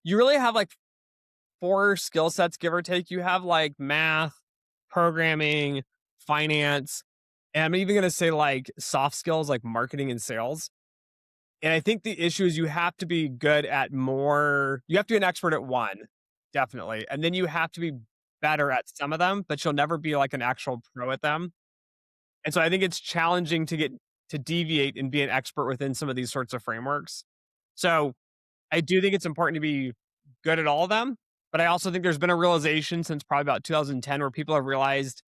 you really have like four skill sets, give or take. You have like math, programming, finance, and I'm even going to say like soft skills like marketing and sales. And I think the issue is you have to be good at more, you have to be an expert at one, definitely. And then you have to be better at some of them, but you'll never be like an actual pro at them. And so I think it's challenging to get to deviate and be an expert within some of these sorts of frameworks. So I do think it's important to be good at all of them, but I also think there's been a realization since probably about 2010 where people have realized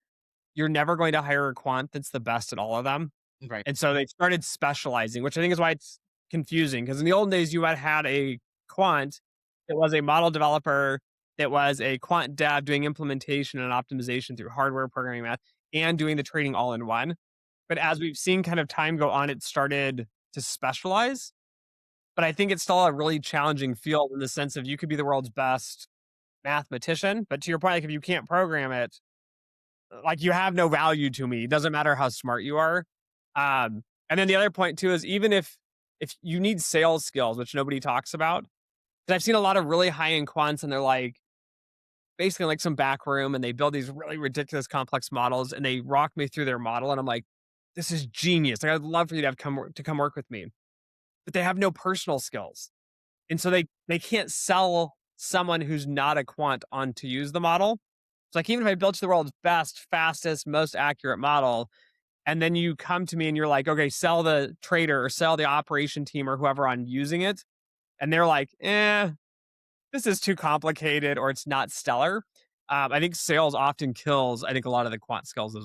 you're never going to hire a quant that's the best at all of them. Right. And so they started specializing, which I think is why it's confusing. Because in the old days, you had a quant that was a model developer, that was a quant dev doing implementation and optimization through hardware, programming, math, and doing the trading all in one. But as we've seen kind of time go on, it started to specialize. But I think it's still a really challenging field in the sense of you could be the world's best mathematician, but to your point, like if you can't program it, like you have no value to me. It doesn't matter how smart you are. And then the other point too is even if you need sales skills, which nobody talks about, because I've seen a lot of really high end quants and they're like basically like some back room and they build these really ridiculous complex models and they rock me through their model and I'm like, this is genius. Like, I'd love for you to come work with me, but they have no personal skills, and so they can't sell someone who's not a quant on to use the model. It's like even if I built you the world's best, fastest, most accurate model, and then you come to me and you're like, okay, sell the trader or sell the operation team or whoever on using it, and they're like, this is too complicated or it's not stellar. I think sales often kills, I think, a lot of the quant skills as well.